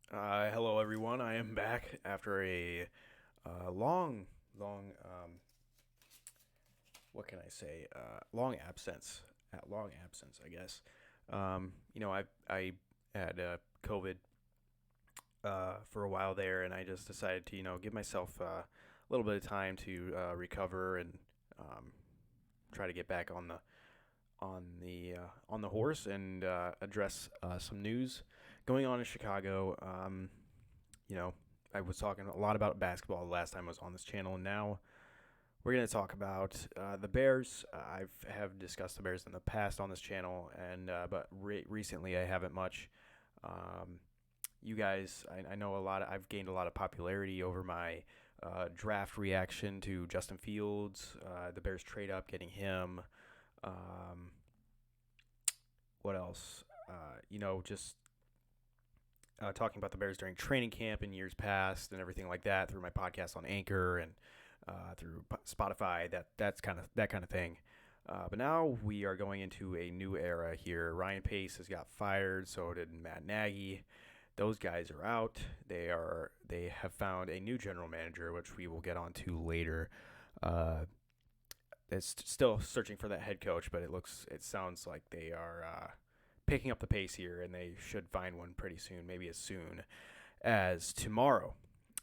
Hello, everyone. I am back after a long, what can I say? Long absence. Long absence, I guess. I had COVID for a while there, and I just decided to give myself a little bit of time to recover and um, try to get back on the horse and address some news going on in Chicago. You know, I was talking a lot about basketball the last time I was on this channel, and now we're going to talk about the Bears. I've have discussed the Bears in the past on this channel, and but recently I haven't much. Um, you guys, I know a lot. I've gained a lot of popularity over my draft reaction to Justin Fields, the Bears trade up, getting him. Um, what else? Just talking about the Bears during training camp in years past and everything like that through my podcast on Anchor and through Spotify. That kind of thing. But now we are going into a new era here. Ryan Pace has got fired. So did Matt Nagy. Those guys are out. They have found a new general manager, which we will get onto later. Uh, it's still searching for that head coach, but it sounds like they are picking up the pace here, and they should find one pretty soon, maybe as soon as tomorrow.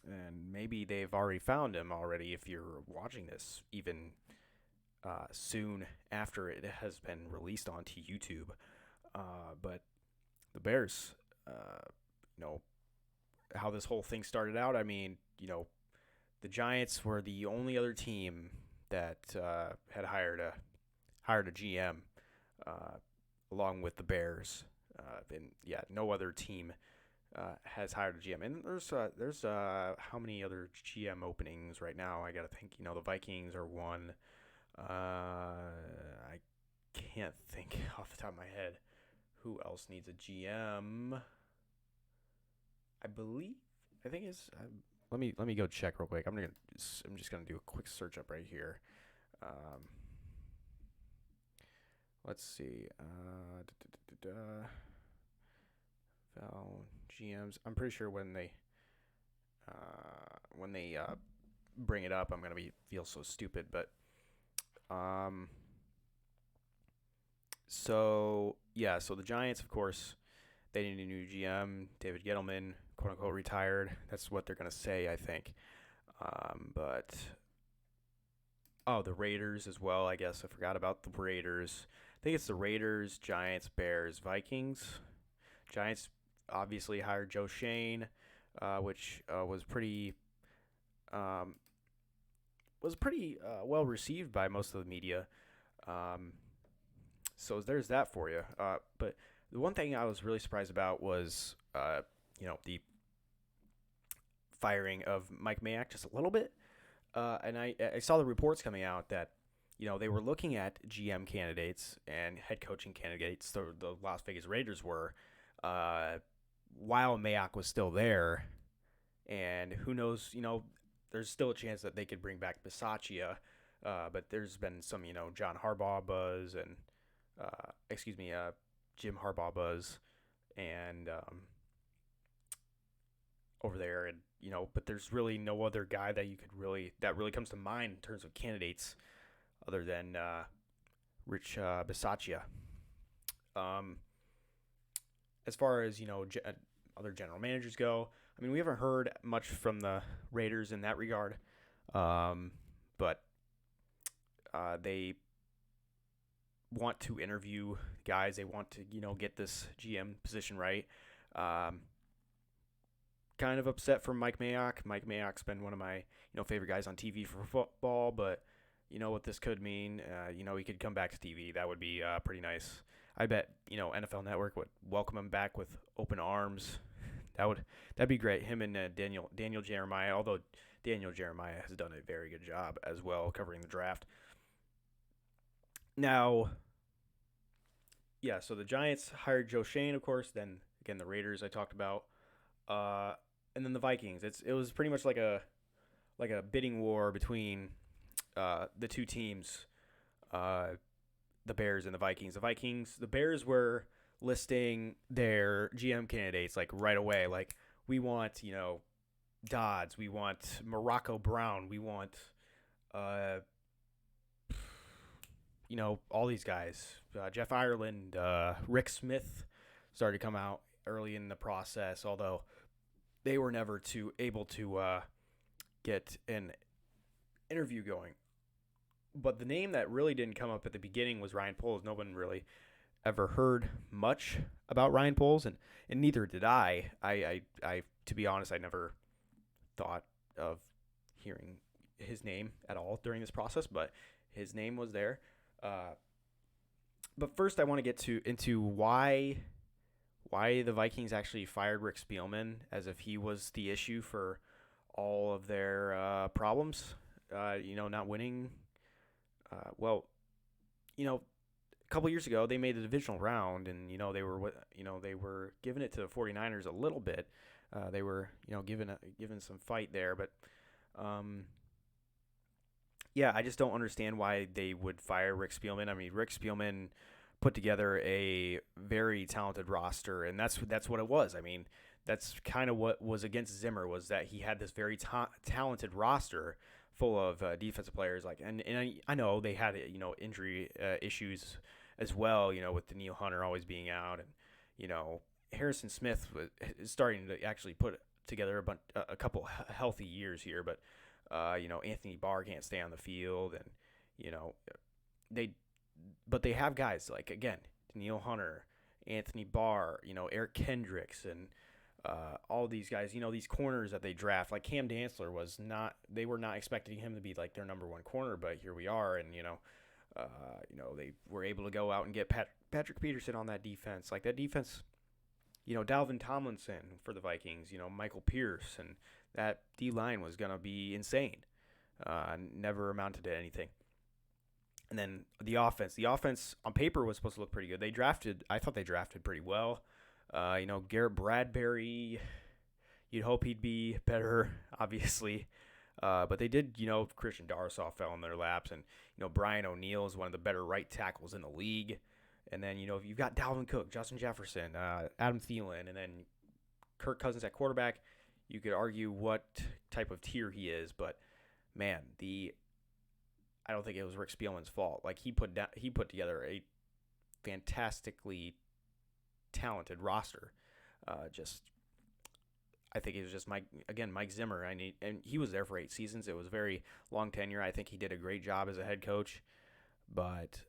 And maybe they've already found him already if you're watching this, even soon after it has been released onto YouTube. But the Bears, uh, you know, how this whole thing started out, I mean, the Giants were the only other team that had hired a GM uh, along with the Bears. And yeah, no other team has hired a GM. And there's how many other GM openings right now? I gotta think. The Vikings are one. I can't think off the top of my head who else needs a GM. I believe. I think it's. Let me go check real quick. I'm just gonna do a quick search up right here. Um, let's see. Val GMs. I'm pretty sure when they bring it up, I'm gonna be feel so stupid. But um, so the Giants, of course, they need a new GM. David Gettleman, quote unquote, retired. That's what they're gonna say, I think. But the Raiders as well. I guess I forgot about the Raiders. I think it's the Raiders, Giants, Bears, Vikings. Giants obviously hired Joe Shane, which um, was pretty well received by most of the media. Um, so there's that for you. But the one thing I was really surprised about was the firing of Mike Mayock just a little bit. And I saw the reports coming out that they were looking at GM candidates and head coaching candidates. The Las Vegas Raiders were, while Mayock was still there, and who knows, there's still a chance that they could bring back Bisaccia. But there's been some, John Harbaugh buzz and, Jim Harbaugh buzz, and over there, and but there's really no other guy that really comes to mind in terms of candidates other than Rich Bisaccia. Um, as far as other general managers go, I mean, we haven't heard much from the Raiders in that regard, but they want to interview guys. They want to get this GM position right. Um, Kind of upset for Mike Mayock. Mike Mayock's been one of my favorite guys on TV for football, but you know what this could mean. He could come back to TV. That would be pretty nice. I bet NFL Network would welcome him back with open arms. That'd be great. Him and Daniel Jeremiah. Although Daniel Jeremiah has done a very good job as well covering the draft. Now, yeah. So the Giants hired Joe Shane, of course. Then again, the Raiders I talked about. Uh, and then the Vikings. It was pretty much like a bidding war between the two teams, uh, the Bears and the Vikings. The Bears were listing their GM candidates like right away. Like we want, Dodds, we want Morocco Brown, we want, uh, all these guys. Jeff Ireland, Rick Smith started to come out early in the process, although they were never able to get an interview going. But the name that really didn't come up at the beginning was Ryan Poles. No one really ever heard much about Ryan Poles, and neither did I. I to be honest, I never thought of hearing his name at all during this process, but his name was there. But first, I want to get into why the Vikings actually fired Rick Spielman, as if he was the issue for all of their problems. Not winning. A couple years ago, they made the divisional round, and they were giving it to the 49ers a little bit. They were given some fight there, but I just don't understand why they would fire Rick Spielman. I mean, Rick Spielman put together a very talented roster, and that's what it was. I mean, that's kind of what was against Zimmer, was that he had this very talented roster full of defensive players. And I know they had injury issues as well. With Danielle Hunter always being out, and Harrison Smith is starting to actually put together a couple healthy years here, but Anthony Barr can't stay on the field, and they have guys like, again, Danielle Hunter, Anthony Barr, Eric Kendricks, and all these guys, these corners that they draft, like Cam Dantzler they were not expecting him to be like their number one corner, but here we are, and they were able to go out and get Patrick Peterson on that defense. Like that defense, Dalvin Tomlinson for the Vikings, Michael Pierce, and that D-line was going to be insane. Never amounted to anything. And then the offense on paper was supposed to look pretty good. I thought they drafted pretty well. Garrett Bradbury, you'd hope he'd be better, obviously. But they did, Christian Darrisaw fell in their laps, and, Brian O'Neill is one of the better right tackles in the league. And then, you've got Dalvin Cook, Justin Jefferson, Adam Thielen, and then Kirk Cousins at quarterback. You could argue what type of tier he is, but man, I don't think it was Rick Spielman's fault. Like he put together a fantastically talented roster. I think it was just Mike Zimmer. And he was there for 8 seasons. It was a very long tenure. I think he did a great job as a head coach, but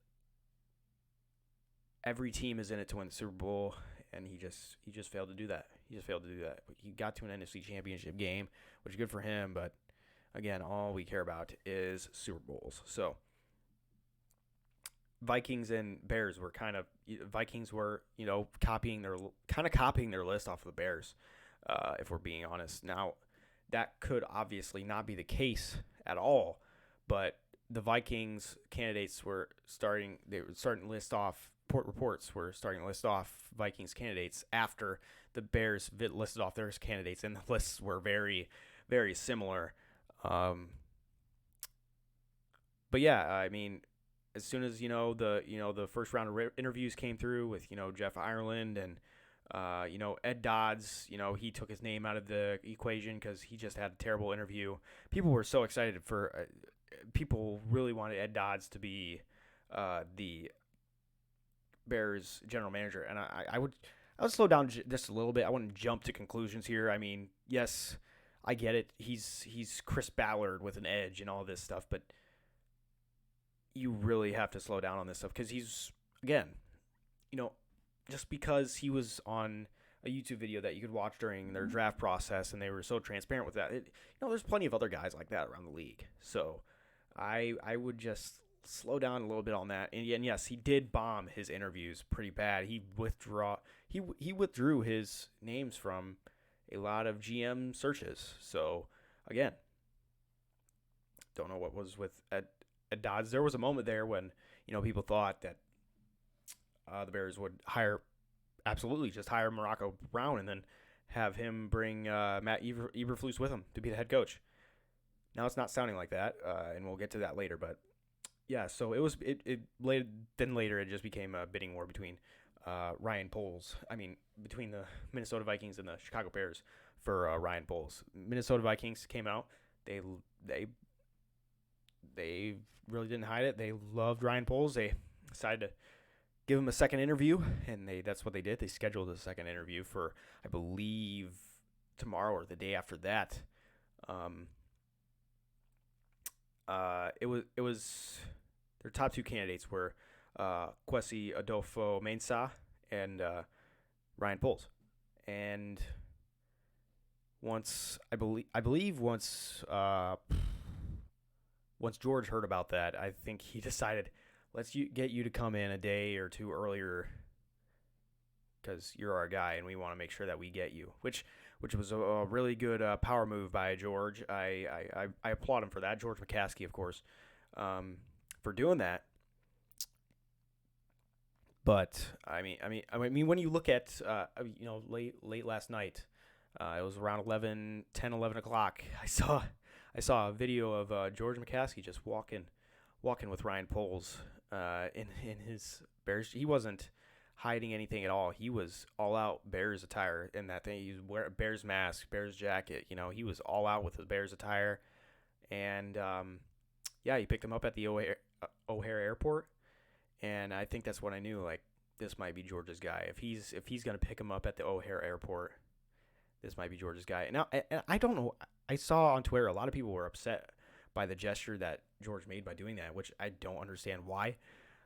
every team is in it to win the Super Bowl, and he just failed to do that. He got to an NFC Championship game, which is good for him, but again, all we care about is Super Bowls. So Vikings and Bears were Vikings were, copying their list off of the Bears, if we're being honest. Now, that could obviously not be the case at all, but the Vikings candidates were starting to list off, reports were starting to list off Vikings candidates after the Bears listed off their candidates, and the lists were very, very similar. But yeah, I mean, as soon as the first round of interviews came through with Jeff Ireland and Ed Dodds, he took his name out of the equation because he just had a terrible interview. People were so excited people really wanted Ed Dodds to be the Bears general manager, and I would slow down just a little bit. I wouldn't jump to conclusions here. I mean, yes, I get it. He's Chris Ballard with an edge and all this stuff, but you really have to slow down on this stuff because he's, again, just because he was on a YouTube video that you could watch during their draft process and they were so transparent with that, there's plenty of other guys like that around the league. So I would just slow down a little bit on that. And yes, he did bomb his interviews pretty bad. He withdrew his names from a lot of GM searches. So again, don't know what was with Ed Dodds. There was a moment there when people thought that the Bears would absolutely just hire Morocco Brown and then have him bring Matt Eberflus with him to be the head coach. Now it's not sounding like that, and we'll get to that later. But yeah, so later it just became a bidding war between Ryan Poles. I mean, between the Minnesota Vikings and the Chicago Bears for Ryan Poles. Minnesota Vikings came out. They they they really didn't hide it. They loved Ryan Poles. They decided to give him a second interview, and that's what they did. They scheduled a second interview for, I believe, tomorrow or the day after that. It was their top two candidates were Kwesi Adolfo-Mensah and Ryan Poles. And once George heard about that, I think he decided, get you to come in a day or two earlier because you're our guy and we want to make sure that we get you, which was a really good power move by George. I applaud him for that. George McCaskey, of course, for doing that. But I mean, when you look at late last night, it was around 11 o'clock. I saw a video of George McCaskey just walking with Ryan Poles in his Bears. He wasn't hiding anything at all. He was all out Bears attire in that thing. He was wearing a Bears mask, Bears jacket. He was all out with his Bears attire. And he picked him up at the O'Hare Airport. And I think that's when I knew, like, this might be George's guy. If he's gonna pick him up at the O'Hare Airport, this might be George's guy. Now, I don't know. I saw on Twitter a lot of people were upset by the gesture that George made by doing that, which I don't understand why.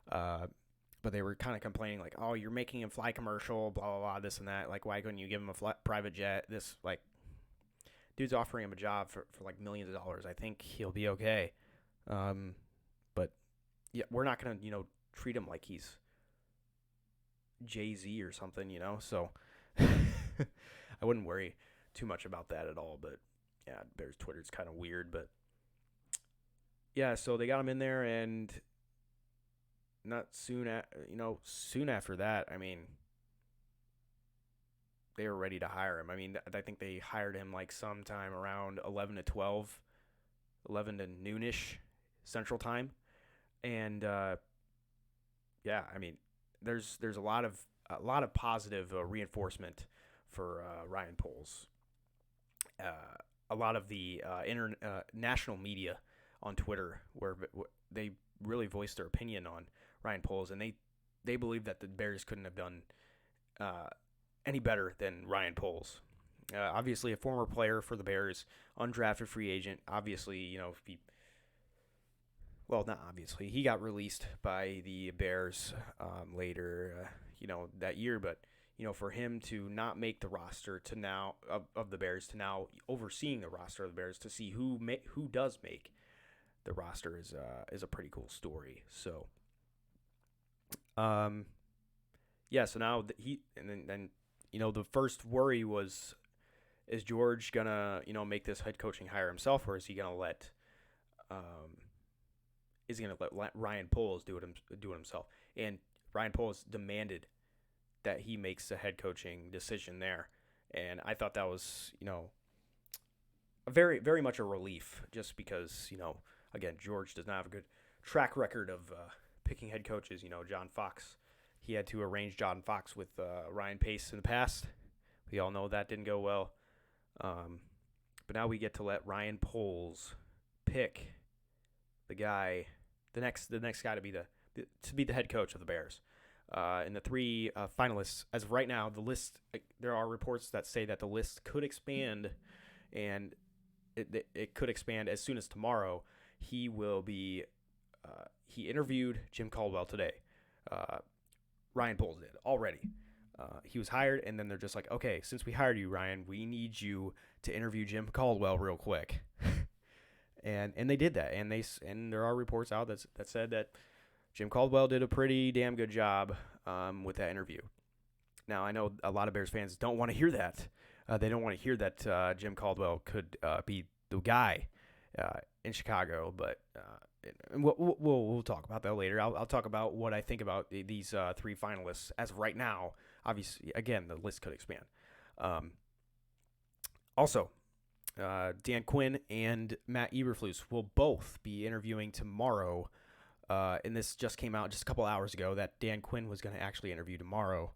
But they were kind of complaining, like, oh, you're making him fly commercial, blah, blah, blah, this and that. Like, why couldn't you give him a private jet? This, like, dude's offering him a job for like millions of dollars. I think he'll be okay. But, yeah, we're not going to, treat him like he's Jay-Z or something, So I wouldn't worry too much about that at all. But, yeah, Bears Twitter's kind of weird. But, yeah, so they got him in there, and not soon after that, I mean, they were ready to hire him. I mean, I think they hired him like sometime around 11 to 12, 11 to noonish Central Time. And I mean, there's a lot of positive reinforcement for Ryan Poles. A lot of the national media on Twitter where they really voiced their opinion on Ryan Poles, and they believe that the Bears couldn't have done any better than Ryan Poles. Obviously, a former player for the Bears, undrafted free agent. Obviously, not obviously. He got released by the Bears later, that year. But, for him to not make the roster to now of the Bears to now overseeing the roster of the Bears to see who does make the roster is a pretty cool story. So, so now the first worry was, is George gonna make this head coaching hire himself, or is he gonna let Ryan Poles do it himself? And Ryan Poles demanded that he makes the head coaching decision there, and I thought that was very very much a relief, just because again, George does not have a good track record of picking head coaches. John Fox, he had to arrange John Fox with Ryan Pace in the past. We all know that didn't go well. But now we get to let Ryan Poles pick the next guy to be the head coach of the Bears. And the three finalists, as of right now, the list, there are reports that say that the list could expand, and it could expand as soon as tomorrow. He interviewed Jim Caldwell today. Ryan Poles did already. He was hired, and then they're just like, okay, since we hired you, Ryan, we need you to interview Jim Caldwell real quick. and they did that, and there are reports out that said that Jim Caldwell did a pretty damn good job with that interview. Now, I know a lot of Bears fans don't want to hear that. They don't want to hear that Jim Caldwell could be the guy in Chicago, but we'll talk about that later. I'll talk about what I think about these three finalists as of right now. Obviously, again, the list could expand. Also, Dan Quinn and Matt Eberflus will both be interviewing tomorrow and this just came out just a couple hours ago, that Dan Quinn was going to actually interview tomorrow.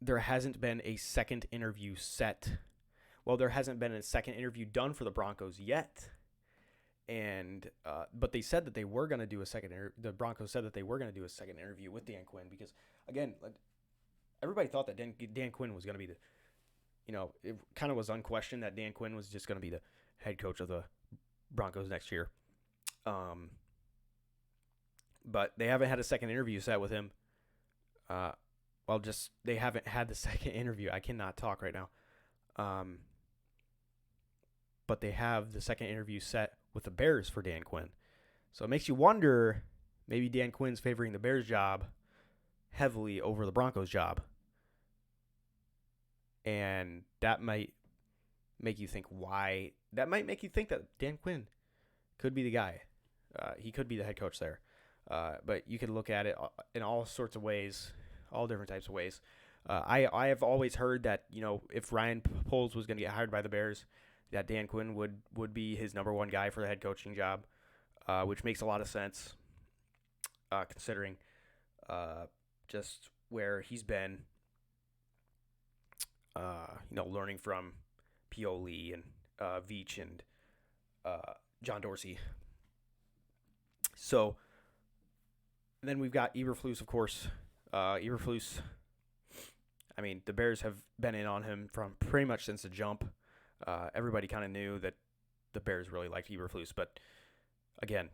There hasn't been a second interview set. Well, there hasn't been a second interview done for the Broncos yet. And but they said that they were going to do a second. The Broncos said that they were going to do a second interview with Dan Quinn because, again, everybody thought that Dan Quinn was going to be it kind of was unquestioned that Dan Quinn was just going to be the head coach of the Broncos next year. But they haven't had a second interview set with him. They haven't had the second interview. I cannot talk right now. But they have the second interview set with the Bears for Dan Quinn. So it makes you wonder, maybe Dan Quinn's favoring the Bears job heavily over the Broncos job. And that might make you think why. That might make you think that Dan Quinn could be the guy. He could be the head coach there. But you can look at it in all sorts of ways, all different types of ways. I have always heard that, if Ryan Poles was going to get hired by the Bears, that Dan Quinn would be his number one guy for the head coaching job, which makes a lot of sense considering just where he's been, learning from Pioli and Veach and John Dorsey. So then we've got Eberflus, of course. Eberflus, the Bears have been in on him from pretty much since the jump. Everybody kind of knew that the Bears really liked Eberflus, but again,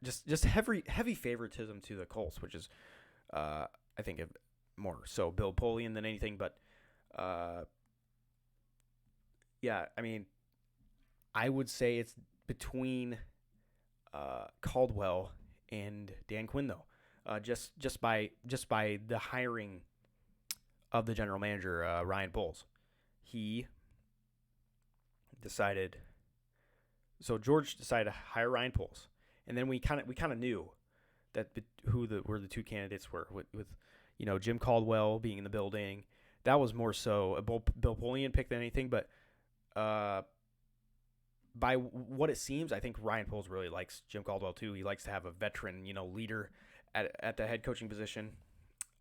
just heavy favoritism to the Colts, which is, I think, more so Bill Polian than anything. But I would say it's between Caldwell and Dan Quinn, though. Just by the hiring of the general manager, Ryan Poles. He decided. So George decided to hire Ryan Poles, and then we kind of knew that who the two candidates were with Jim Caldwell being in the building. That was more so a Bill Polian pick than anything, but by what it seems, I think Ryan Poles really likes Jim Caldwell too. He likes to have a veteran, leader at the head coaching position.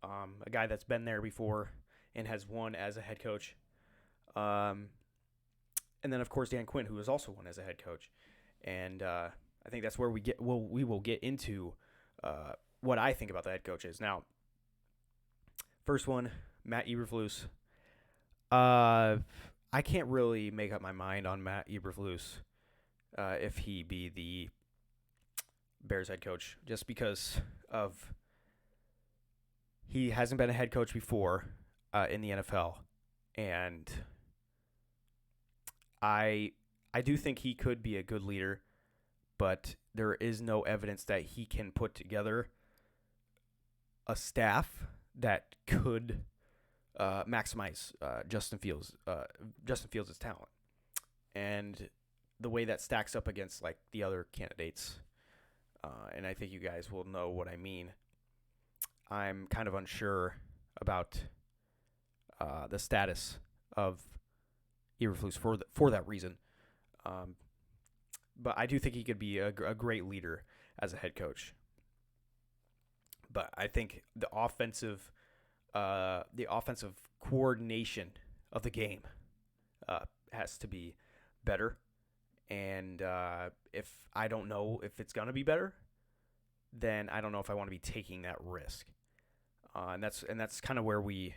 A guy that's been there before and has won as a head coach. And then, of course, Dan Quinn, who has also won as a head coach. And I think that's where we will get into what I think about the head coaches. Now, first one, Matt Eberflus. I can't really make up my mind on Matt Eberflus if he be the Bears head coach, just because of he hasn't been a head coach before in the NFL, and I do think he could be a good leader, but there is no evidence that he can put together a staff that could maximize Justin Fields' talent, and the way that stacks up against like the other candidates. And I think you guys will know what I mean. I'm kind of unsure about the status of Eberflus for that reason. But I do think he could be a great leader as a head coach. But I think the offensive coordination of the game has to be better. And if I don't know if it's gonna be better, then I don't know if I want to be taking that risk. And that's kind of where we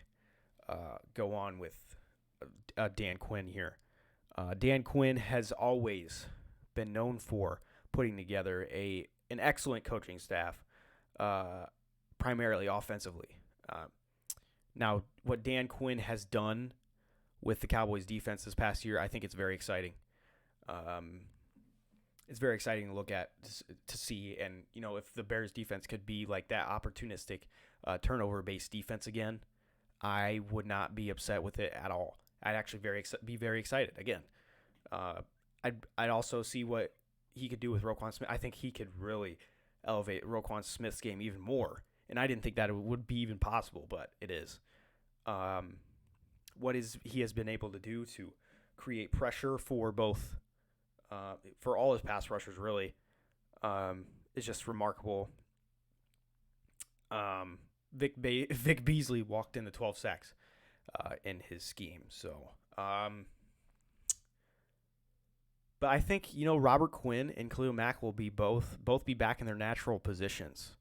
go on with Dan Quinn here. Dan Quinn has always been known for putting together an excellent coaching staff, primarily offensively. Now, what Dan Quinn has done with the Cowboys defense this past year, I think it's very exciting. It's very exciting to look at, to see, and if the Bears defense could be like that opportunistic, turnover-based defense again, I would not be upset with it at all. I'd actually be very excited again. I'd also see what he could do with Roquan Smith. I think he could really elevate Roquan Smith's game even more, and I didn't think that it would be even possible, but it is. He has been able to do to create pressure for both for all his pass rushers, really, is just remarkable. Vic Beasley walked into 12 sacks in his scheme. So, but I think Robert Quinn and Khalil Mack will be both be back in their natural positions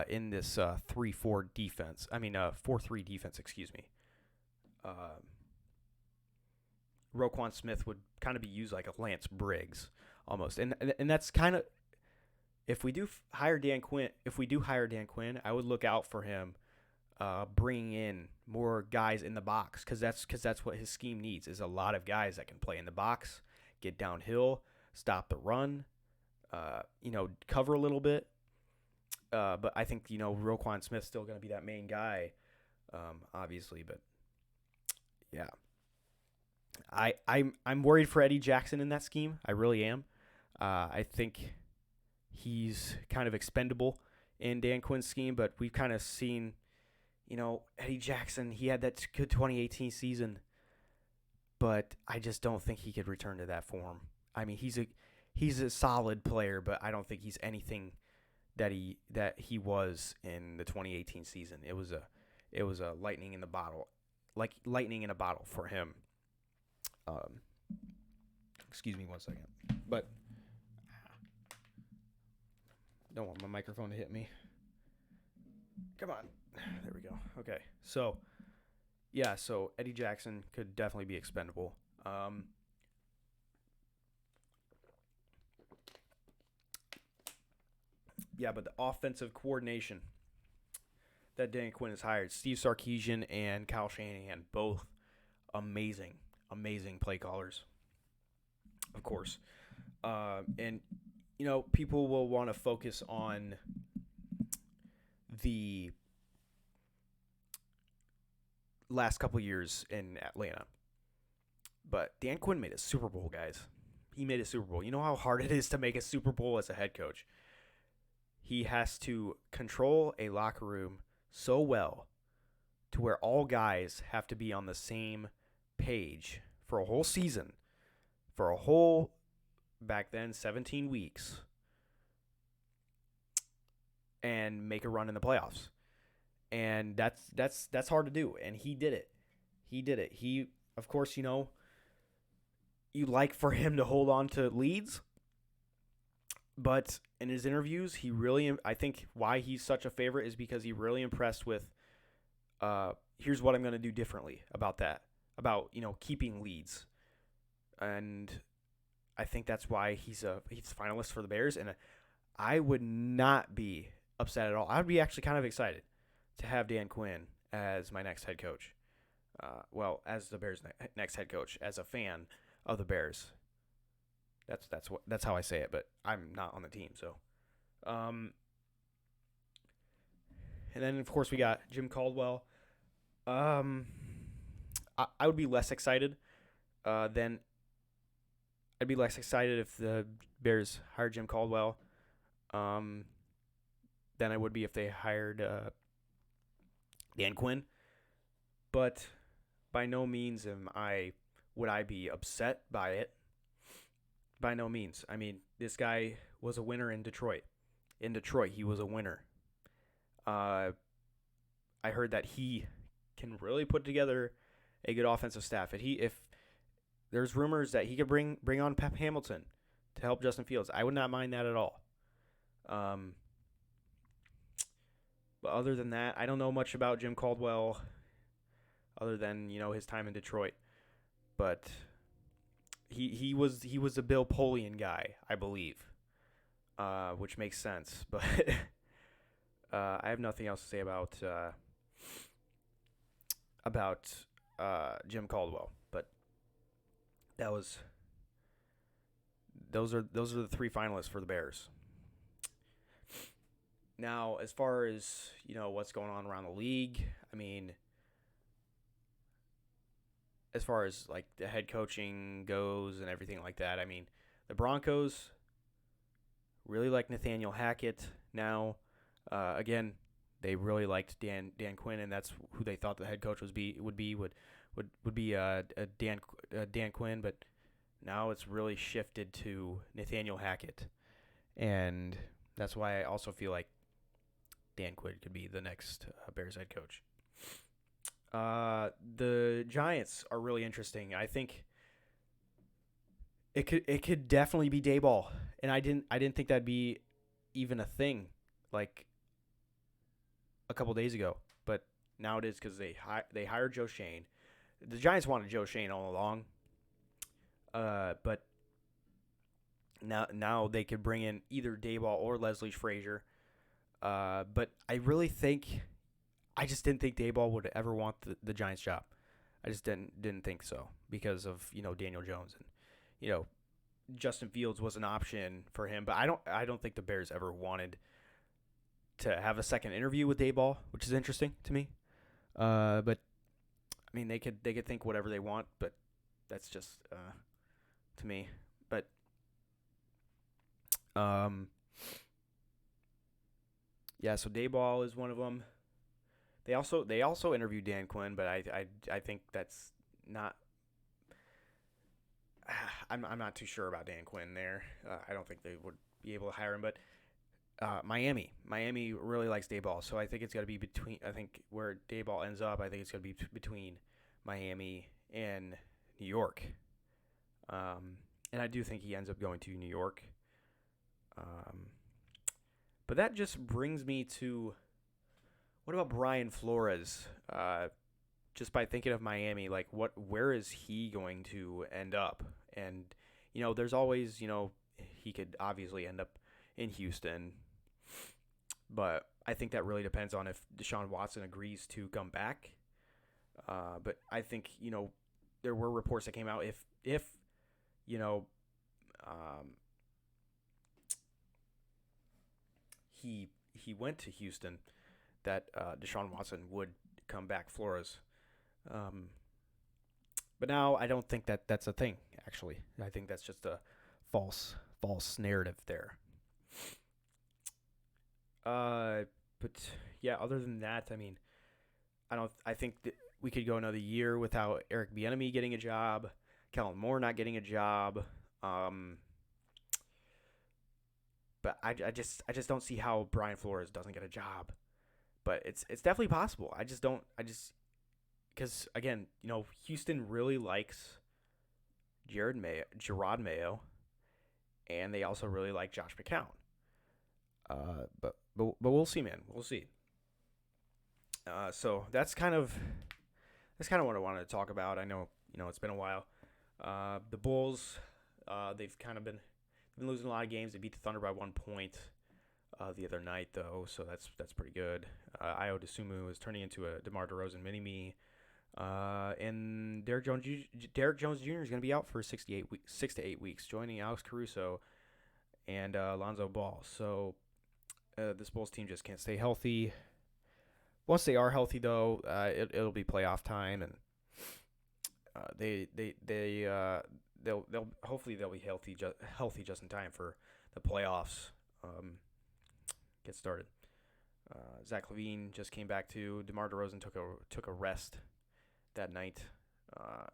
in this 3-4 defense. 4-3 defense. Excuse me. Roquan Smith would kind of be used like a Lance Briggs almost, and that's kind of if we do hire Dan Quinn. If we do hire Dan Quinn, I would look out for him bringing in more guys in the box because that's what his scheme needs is a lot of guys that can play in the box, get downhill, stop the run, cover a little bit. But I think Roquan Smith's still going to be that main guy, obviously. But yeah, I'm worried for Eddie Jackson in that scheme. I really am. I think he's kind of expendable in Dan Quinn's scheme, but we've kind of seen, Eddie Jackson. He had that good 2018 season, but I just don't think he could return to that form. I mean, he's a solid player, but I don't think he's anything that he was in the 2018 season. It was a lightning in the bottle, like lightning in a bottle for him. Excuse me one second, but don't want my microphone to hit me. Come on, there we go. Okay, so Eddie Jackson could definitely be expendable. But the offensive coordination that Dan Quinn has hired, Steve Sarkisian and Kyle Shanahan, both amazing play callers, of course. And people will want to focus on the last couple years in Atlanta. But Dan Quinn made a Super Bowl, guys. He made a Super Bowl. You know how hard it is to make a Super Bowl as a head coach? He has to control a locker room so well to where all guys have to be on the same page for a whole season, for a whole, back then, 17 weeks, and make a run in the playoffs. And that's hard to do, and he did it. He, of course, you like for him to hold on to leads, but in his interviews, I think why he's such a favorite is because he really impressed with, here's what I'm going to do differently about that, about, keeping leads. And I think that's why he's a finalist for the Bears, and I would not be upset at all. I would be actually kind of excited to have Dan Quinn as my next head coach. As the Bears' next head coach, as a fan of the Bears. That's how I say it, but I'm not on the team, so. And then of course we got Jim Caldwell. I would be less excited than I'd be less excited if the Bears hired Jim Caldwell than I would be if they hired Dan Quinn. But by no means would I be upset by it. By no means. I mean, this guy was a winner in Detroit. In Detroit, he was a winner. I heard that he can really put together a good offensive staff. If there's rumors that he could bring on Pep Hamilton to help Justin Fields, I would not mind that at all. But other than that, I don't know much about Jim Caldwell other than, his time in Detroit. But he was a Bill Polian guy, I believe, which makes sense. But I have nothing else to say about Jim Caldwell. But those are the three finalists for the Bears. Now, as far as what's going on around the league, I mean, as far as like the head coaching goes and everything like that, I mean, the Broncos really like Nathaniel Hackett now. Again, they really liked Dan Quinn, and that's who they thought the head coach would be Dan Quinn. But Now it's really shifted to Nathaniel Hackett, and that's why I also feel like Dan Quinn could be the next Bears head coach. The Giants are really interesting. I think it could definitely be Dayball, and I didn't think that'd be even a thing like a couple days ago, but now it is because they hired Joe Shane. The Giants wanted Joe Shane all along, but now they could bring in either Dayball or Leslie Frazier. But I just didn't think Dayball would ever want the Giants job. I just didn't think so because of Daniel Jones and you know Justin Fields was an option for him, but I don't think the Bears ever wanted to have a second interview with Dayball, which is interesting to me. But I mean they could think whatever they want, but that's just to me. But um, yeah, so Dayball is one of them. They also interviewed Dan Quinn, but I think that's not. I'm not too sure about Dan Quinn there. I don't think they would be able to hire him, but Miami really likes Dayball, so I think it's got to be between. I think where Dayball ends up, I think it's going to be between Miami and New York. And I do think he ends up going to New York. Um, but that just brings me to what about Brian Flores? Just by thinking of Miami, like where is he going to end up? And there's always he could obviously end up in Houston, but I think that really depends on if Deshaun Watson agrees to come back. But I think there were reports that came out if you know um, he went to Houston that Deshaun Watson would come back Flores. Um, but now I don't think that that's a thing. Actually, I think that's just a false narrative there. But yeah, other than that, I mean, I don't. I think that we could go another year without Eric Bieniemy getting a job, Kellen Moore not getting a job. Um, but I just don't see how Brian Flores doesn't get a job. But it's definitely possible. I just don't. I just because again, Houston really likes Gerard Mayo, and they also really like Josh McCown. But we'll see, man. We'll see. So that's kind of what I wanted to talk about. I know it's been a while. The Bulls, they've kind of been losing a lot of games. They beat the Thunder by 1 point the other night, though, so that's pretty good. Io DeSumo is turning into a DeMar DeRozan mini-me. And Derek Jones Jr. is going to be out for 6 to 8 weeks, joining Alex Caruso and Lonzo Ball. So this Bulls team just can't stay healthy. Once they are healthy, though, it'll be playoff time, and they'll hopefully they'll be healthy just in time for the playoffs get started. Zach LaVine just came back too. DeMar DeRozan took a rest that night.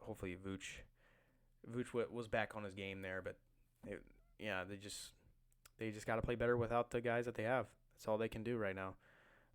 Hopefully Vooch was back on his game there, but they just got to play better without the guys that they have. That's all they can do right now.